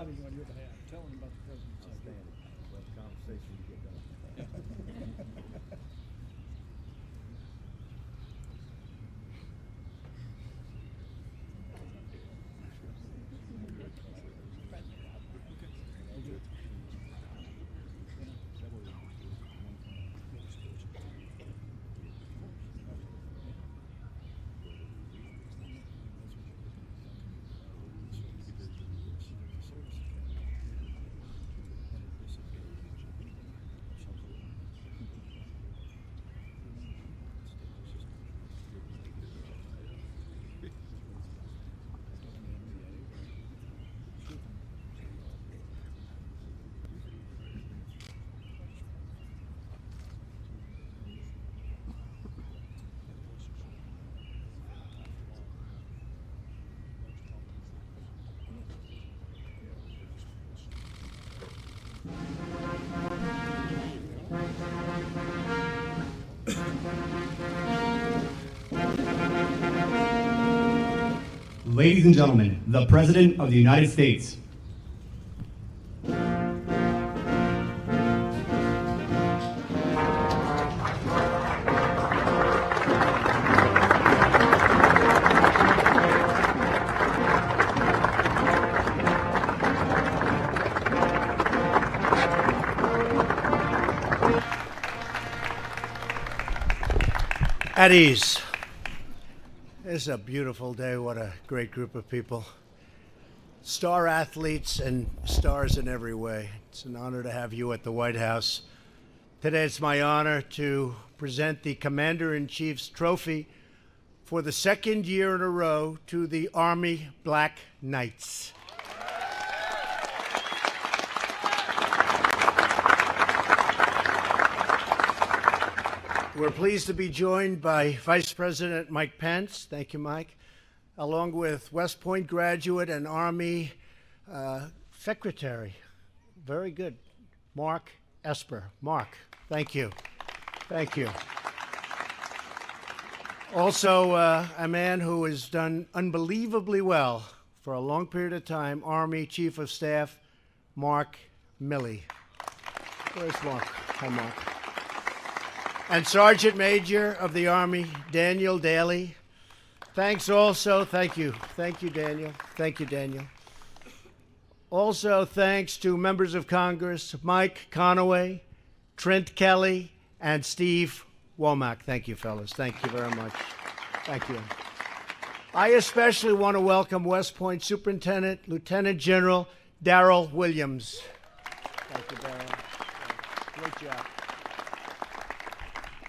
applauding on your behalf. Tell them about the president's idea. Let the conversation get done. Ladies and gentlemen, the President of the United States. At ease. It's a beautiful day. What a great group of people. Star athletes and stars in every way. It's an honor to have you at the White House. Today it's my honor to present the Commander-in-Chief's Trophy for the second year in a row to the Army Black Knights. We're pleased to be joined by Vice President Mike Pence. Thank you, Mike. Along with West Point graduate and Army Secretary. Very good. Mark Esper. Mark, thank you. Thank you. Also, a man who has done unbelievably well for a long period of time, Army Chief of Staff, Mark Milley. Where's Mark? Hi, Mark. And Sergeant Major of the Army, Daniel Daly. Thanks also. Thank you. Thank you, Daniel. Thank you, Daniel. Also, thanks to members of Congress, Mike Conaway, Trent Kelly, and Steve Womack. Thank you, fellas. Thank you very much. Thank you. I especially want to welcome West Point Superintendent, Lieutenant General Darrell Williams. Thank you, Darrell. Great job.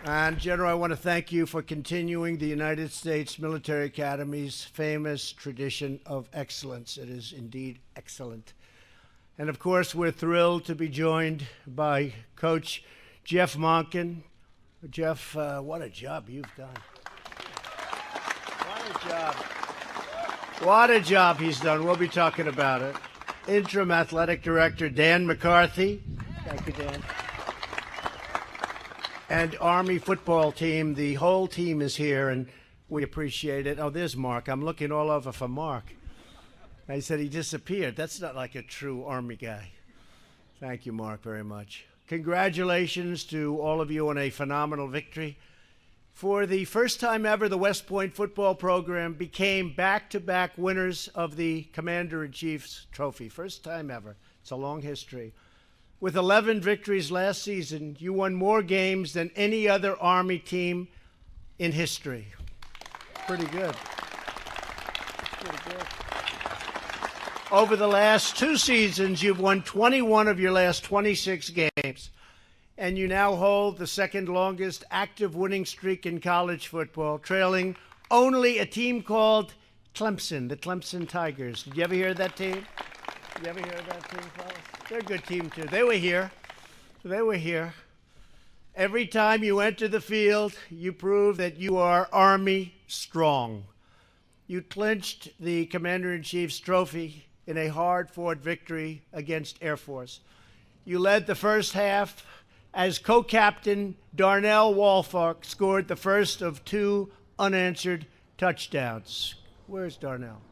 And General, I want to thank you for continuing the United States Military Academy's famous tradition of excellence. It is indeed excellent. And of course, we're thrilled to be joined by Coach Jeff Monken. Jeff, what a job you've done. What a job. What a job he's done. We'll be talking about it. Interim Athletic Director Dan McCarthy. Thank you, Dan. And Army football team, the whole team is here, and we appreciate it. Oh, there's Mark. I'm looking all over for Mark. I said he disappeared. That's not like a true Army guy. Thank you, Mark, very much. Congratulations to all of you on a phenomenal victory. For the first time ever, the West Point football program became back-to-back winners of the Commander-in-Chief's Trophy. First time ever. It's a long history. With 11 victories last season, you won more games than any other Army team in history. Pretty good. Pretty good. Over the last 2 seasons, you've won 21 of your last 26 games, and you now hold the second longest active winning streak in college football, trailing only a team called Clemson, the Clemson Tigers. Did you ever hear of that team? Did you ever hear of that team, fellas? They're a good team, too. They were here. They were here. Every time you enter the field, you prove that you are Army strong. You clinched the Commander-in-Chief's Trophy in a hard-fought victory against Air Force. You led the first half as co-captain Darnell Walfark scored the first of 2 unanswered touchdowns. Where's Darnell?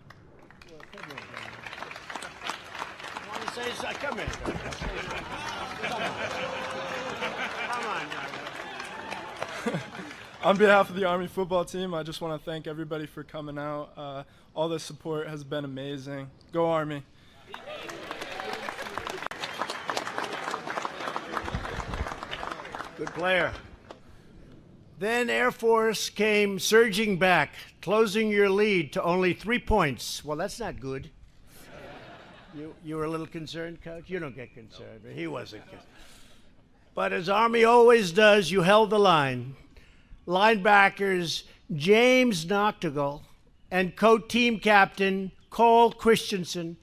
Say something. Come here. Come on now. On behalf of the Army football team, I just want to thank everybody for coming out. All the support has been amazing. Go Army. Good player. Then Air Force came surging back, closing your lead to only 3 points. Well, that's not good. You were a little concerned, Coach? You don't get concerned. He wasn't concerned. But as Army always does, you held the line. Linebackers James Noctegal and co-team captain Cole Christensen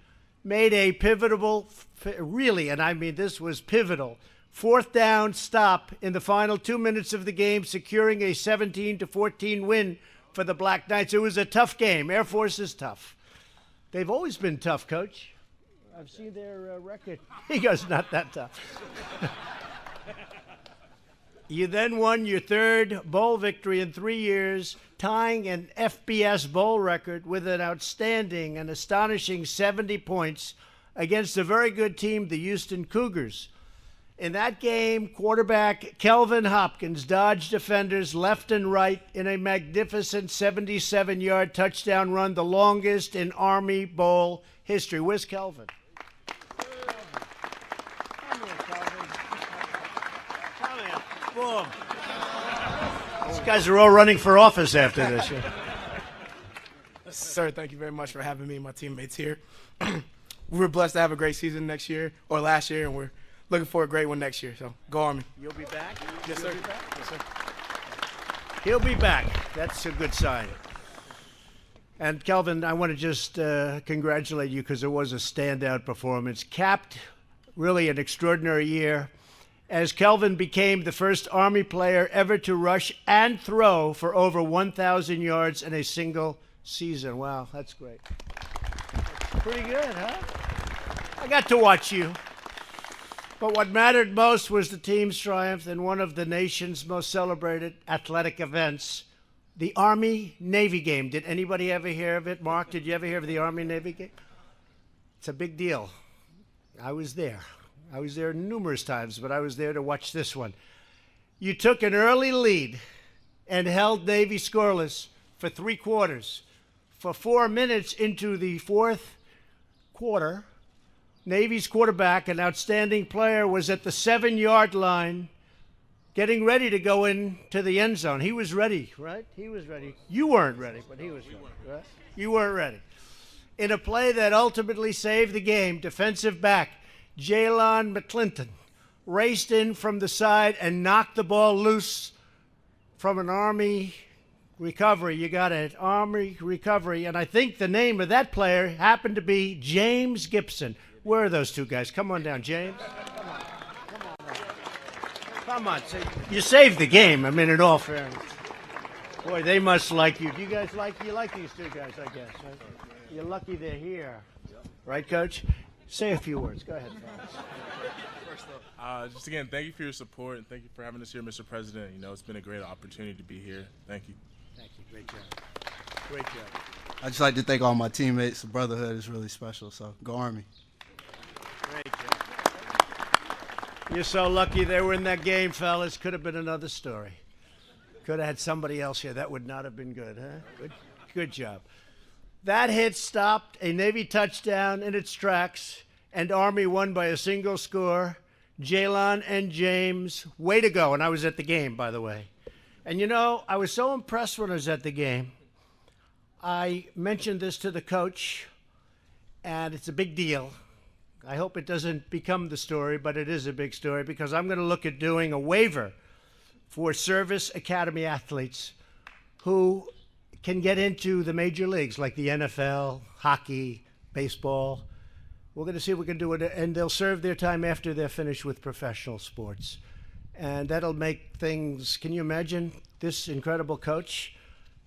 made a pivotal, really, and I mean this was pivotal, 4th down stop in the final 2 minutes of the game, securing a 17-14 win for the Black Knights. It was a tough game. Air Force is tough. They've always been tough, Coach. I've seen their record. He goes, not that tough. You then won your 3rd bowl victory in 3 years, tying an FBS bowl record with an outstanding and astonishing 70 points against a very good team, the Houston Cougars. In that game, quarterback Kelvin Hopkins dodged defenders left and right in a magnificent 77-yard touchdown run, the longest in Army Bowl history. Where's Kelvin? Boom. These guys are all running for office after this. Sir, thank you very much for having me and my teammates here. We were blessed to have a great season next year, or last year, and we're looking for a great one next year. So, go Army. You'll be back? Yes, sir. Be back? Yes, sir. He'll be back. That's a good sign. And, Kelvin, I want to just congratulate you because it was a standout performance. Capped really an extraordinary year, as Kelvin became the first Army player ever to rush and throw for over 1,000 yards in a single season. Wow, that's great. That's pretty good, huh? I got to watch you. But what mattered most was the team's triumph in one of the nation's most celebrated athletic events, the Army-Navy game. Did anybody ever hear of it? Mark, did you ever hear of the Army-Navy game? It's a big deal. I was there. I was there numerous times, but I was there to watch this one. You took an early lead and held Navy scoreless for 3 quarters. For 4 minutes into the 4th quarter, Navy's quarterback, an outstanding player, was at the 7-yard line getting ready to go into the end zone. He was ready, right? He was ready. You weren't ready, but he was ready, right? You weren't ready. In a play that ultimately saved the game, defensive back Jalen McClinton raced in from the side and knocked the ball loose from an Army recovery. You got it, Army recovery. And I think the name of that player happened to be James Gibson. Where are those two guys? Come on down, James. Come on. You saved the game. I mean, in all fairness. Boy, they must like you. Do you guys like these two guys, I guess? Right? You're lucky they're here. Right, Coach? Say a few words. Go ahead, fellas. Just again, thank you for your support and thank you for having us here, Mr. President. You know, it's been a great opportunity to be here. Thank you. Thank you. Great job. Great job. I'd just like to thank all my teammates. The brotherhood is really special, so go Army. Great job. You're so lucky they were in that game, fellas. Could have been another story. Could have had somebody else here. That would not have been good, huh? Good job. That hit stopped a Navy touchdown in its tracks, and Army won by a single score. Jalen and James, way to go. And I was at the game, by the way. And, you know, I was so impressed when I was at the game. I mentioned this to the coach, and it's a big deal. I hope it doesn't become the story, but it is a big story because I'm going to look at doing a waiver for Service Academy athletes who can get into the major leagues like the NFL, hockey, baseball. We're going to see if we can do it, and they'll serve their time after they're finished with professional sports. And that'll make things, can you imagine this incredible coach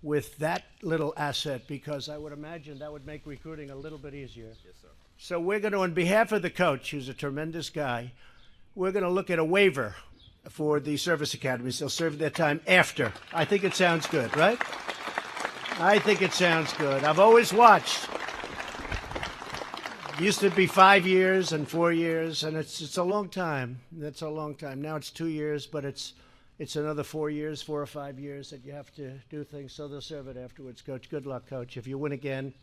with that little asset? Because I would imagine that would make recruiting a little bit easier. Yes, sir. So we're going to, on behalf of the coach, who's a tremendous guy, we're going to look at a waiver for the service academies. They'll serve their time after. I think it sounds good, right? I think it sounds good. I've always watched Used to be 5 years and 4 years, and it's a long time. That's a long time. Now it's 2 years, but it's another 4 years, 4 or 5 years that you have to do things. So they'll serve it afterwards, Coach. Good luck, Coach. If you win again,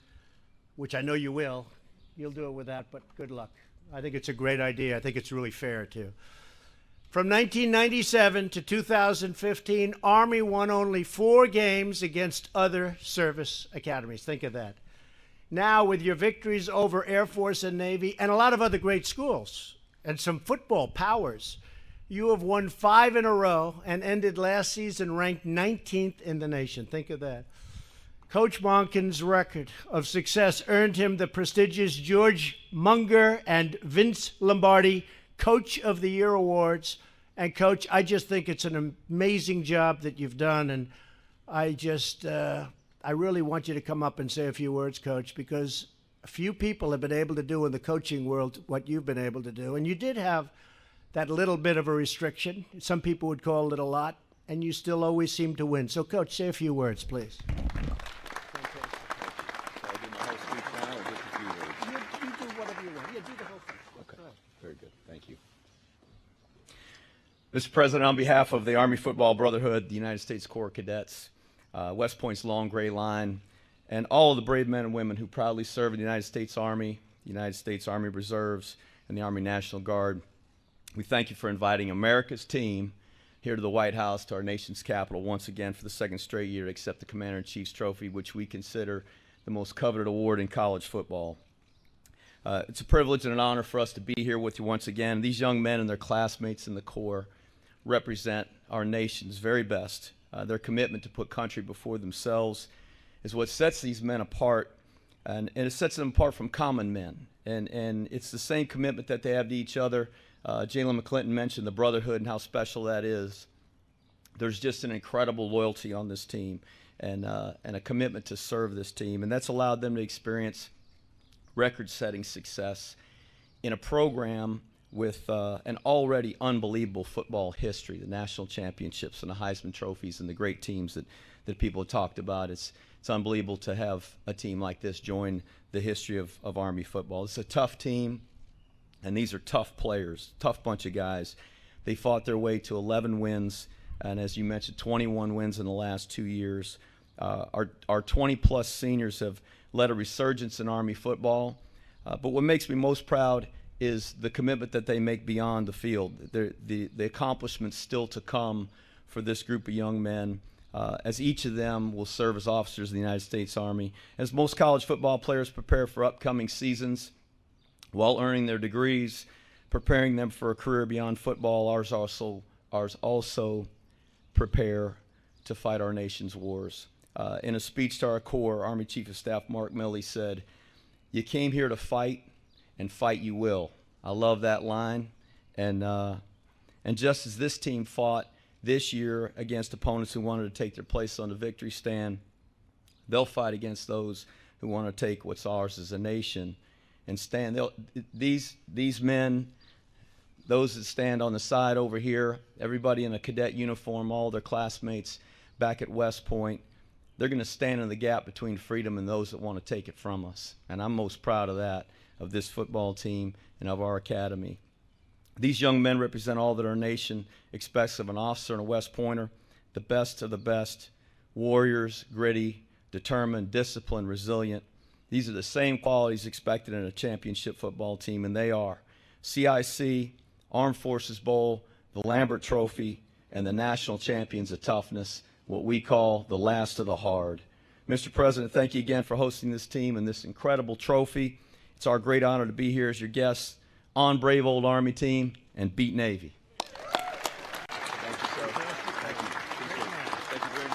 which I know you will, you'll do it with that, but good luck. I think it's a great idea. I think it's really fair, too. From 1997 to 2015, Army won only 4 games against other service academies. Think of that. Now, with your victories over Air Force and Navy and a lot of other great schools and some football powers, you have won 5 in a row and ended last season ranked 19th in the nation. Think of that. Coach Monken's record of success earned him the prestigious George Munger and Vince Lombardi Coach of the Year awards. And, Coach, I just think it's an amazing job that you've done. And I really want you to come up and say a few words, Coach, because a few people have been able to do in the coaching world what you've been able to do. And you did have that little bit of a restriction. Some people would call it a lot, and you still always seem to win. So, Coach, say a few words, please. Very good. Thank you. Mr. President, on behalf of the Army Football Brotherhood, the United States Corps of Cadets, West Point's Long Gray Line, and all of the brave men and women who proudly serve in the United States Army, the United States Army Reserves, and the Army National Guard, we thank you for inviting America's team here to the White House, to our nation's capital, once again for the second straight year to accept the Commander-in-Chief's Trophy, which we consider the most coveted award in college football. It's a privilege and an honor for us to be here with you once again. These young men and their classmates in the Corps represent our nation's very best. Their commitment to put country before themselves is what sets these men apart, and it sets them apart from common men. And it's the same commitment that they have to each other. Jalen McClinton mentioned the brotherhood and how special that is. There's just an incredible loyalty on this team and a commitment to serve this team, and that's allowed them to experience record-setting success in a program with an already unbelievable football history, the national championships and the Heisman trophies and the great teams that people have talked about. It's unbelievable to have a team like this join the history of Army football. It's a tough team, and these are tough players, tough bunch of guys. They fought their way to 11 wins, and as you mentioned, 21 wins in the last 2 years. Our 20-plus seniors have led a resurgence in Army football, but what makes me most proud is the commitment that they make beyond the field, the accomplishments still to come for this group of young men, as each of them will serve as officers of the United States Army. As most college football players prepare for upcoming seasons while earning their degrees, preparing them for a career beyond football, ours also prepare to fight our nation's wars. In a speech to our Corps, Army Chief of Staff Mark Milley said, "You came here to fight, and fight you will." I love that line. And just as this team fought this year against opponents who wanted to take their place on the victory stand, they'll fight against those who want to take what's ours as a nation and stand. These men, those that stand on the side over here, everybody in a cadet uniform, all their classmates back at West Point, they're going to stand in the gap between freedom and those that want to take it from us. And I'm most proud of that, of this football team and of our academy. These young men represent all that our nation expects of an officer and a West Pointer, the best of the best, warriors, gritty, determined, disciplined, resilient. These are the same qualities expected in a championship football team, and they are CIC, Armed Forces Bowl, the Lambert Trophy, and the national champions of toughness, what we call the last of the hard. Mr. President, thank you again for hosting this team and this incredible trophy. It's our great honor to be here as your guests on brave old Army team and beat Navy. Thank you, sir. Thank you. Thank you very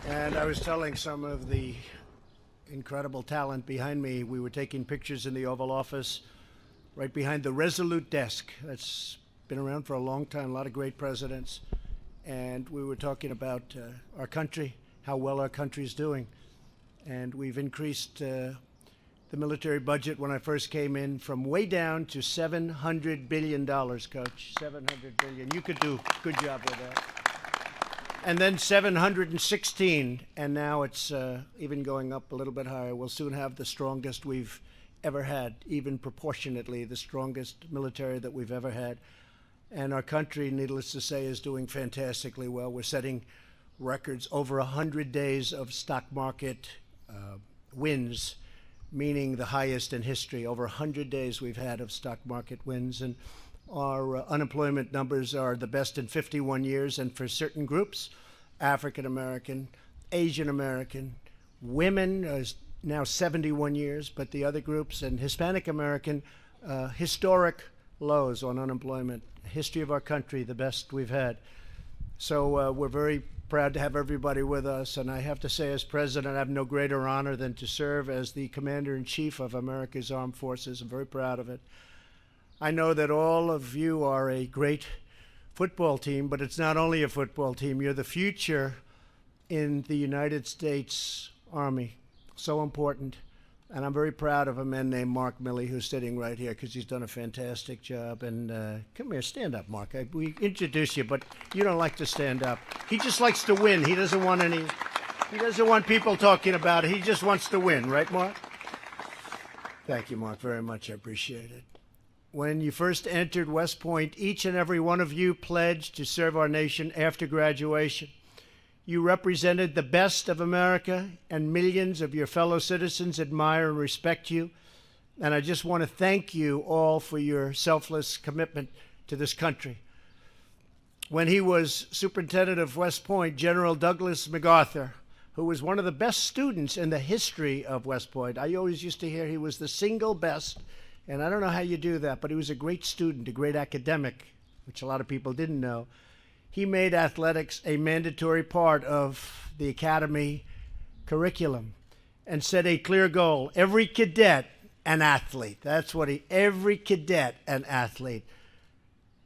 much. And I was telling some of the incredible talent behind me, we were taking pictures in the Oval Office right behind the Resolute desk. That's been around for a long time, a lot of great presidents. And we were talking about our country, how well our country's doing. And we've increased the military budget when I first came in from way down to $700 billion, Coach. $700 billion. You could do a good job with that. and then 716, and now it's even going up a little bit higher. We'll soon have the strongest we've ever had, even proportionately the strongest military that we've ever had. And our country, needless to say, is doing fantastically well. We're setting records, over 100 days of stock market wins, meaning the highest in history. Over 100 days we've had of stock market wins, and our unemployment numbers are the best in 51 years, and for certain groups, African American, Asian American, women is now 71 years, but the other groups, and Hispanic American, historic lows on unemployment. History of our country, the best we've had. So we're very proud to have everybody with us, and I have to say, as president, I have no greater honor than to serve as the commander-in-chief of America's Armed Forces. I'm very proud of it. I know that all of you are a great football team, but it's not only a football team. You're the future in the United States Army. So important. And I'm very proud of a man named Mark Milley, who's sitting right here, because he's done a fantastic job. And come here, stand up, Mark. We introduce you, but you don't like to stand up. He just likes to win. He doesn't want people talking about it. He just wants to win, right, Mark? Thank you, Mark, very much. I appreciate it. When you first entered West Point, each and every one of you pledged to serve our nation after graduation. You represented the best of America, and millions of your fellow citizens admire and respect you. And I just want to thank you all for your selfless commitment to this country. When he was superintendent of West Point, General Douglas MacArthur, who was one of the best students in the history of West Point, I always used to hear he was the single best. And I don't know how you do that, but he was a great student, a great academic, which a lot of people didn't know. He made athletics a mandatory part of the academy curriculum and set a clear goal. Every cadet, an athlete. That's what every cadet, an athlete.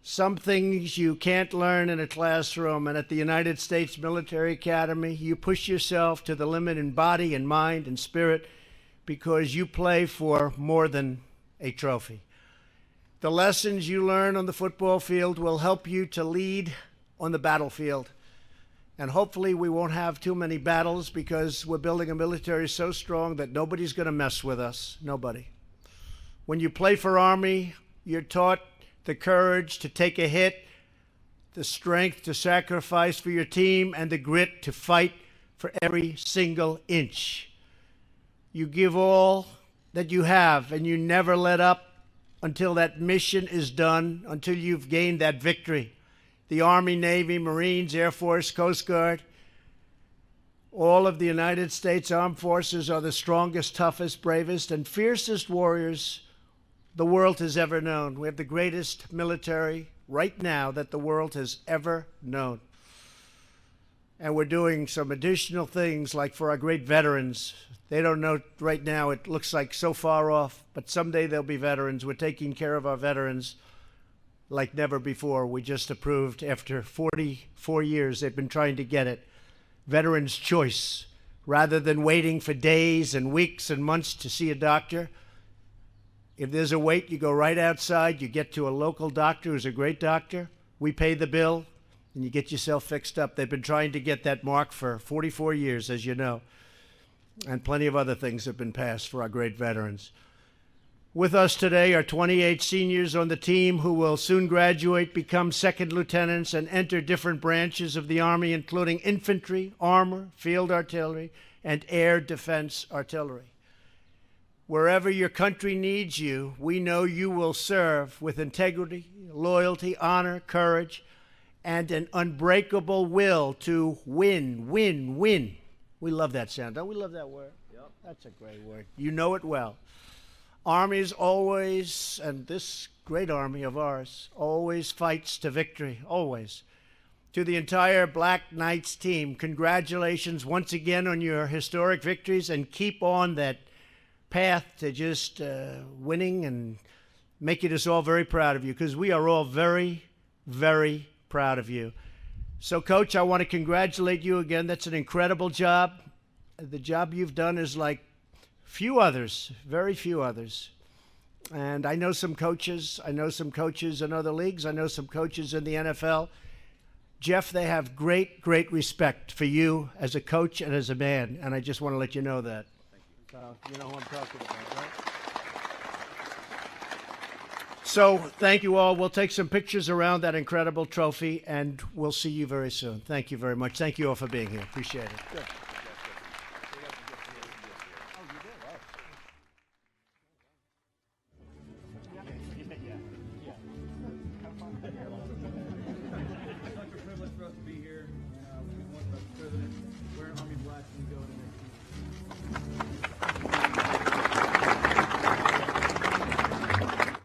Some things you can't learn in a classroom, and at the United States Military Academy, you push yourself to the limit in body and mind and spirit because you play for more than a trophy. The lessons you learn on the football field will help you to lead on the battlefield. And hopefully we won't have too many battles because we're building a military so strong that nobody's going to mess with us. Nobody. When you play for Army, you're taught the courage to take a hit, the strength to sacrifice for your team, and the grit to fight for every single inch. You give all that you have, and you never let up until that mission is done, until you've gained that victory. The Army, Navy, Marines, Air Force, Coast Guard, all of the United States Armed Forces are the strongest, toughest, bravest, and fiercest warriors the world has ever known. We have the greatest military right now that the world has ever known. And we're doing some additional things, like for our great veterans. They don't know right now, it looks like so far off, but someday they'll be veterans. We're taking care of our veterans like never before. We just approved, after 44 years, they've been trying to get it, Veterans Choice. Rather than waiting for days and weeks and months to see a doctor, if there's a wait, you go right outside, you get to a local doctor who's a great doctor, we pay the bill, and you get yourself fixed up. They've been trying to get that mark for 44 years, as you know. And plenty of other things have been passed for our great veterans. With us today are 28 seniors on the team who will soon graduate, become second lieutenants, and enter different branches of the Army, including infantry, armor, field artillery, and air defense artillery. Wherever your country needs you, we know you will serve with integrity, loyalty, honor, courage, and an unbreakable will to win, win, win. We love that sound. Don't we love that word? Yep. That's a great word. You know it well. Armies always, and this great Army of ours, always fights to victory, always. To the entire Black Knights team, congratulations once again on your historic victories, and keep on that path to just winning and making us all very proud of you, because we are all very, very proud of you. So, Coach, I want to congratulate you again. That's an incredible job. The job you've done is like few others, very few others. And I know some coaches. I know some coaches in other leagues. I know some coaches in the NFL. Jeff, they have great, great respect for you as a coach and as a man, and I just want to let you know that. So you know who I'm talking about, right? So thank you all. We'll take some pictures around that incredible trophy, and we'll see you very soon. Thank you very much. Thank you all for being here. Appreciate it. Good.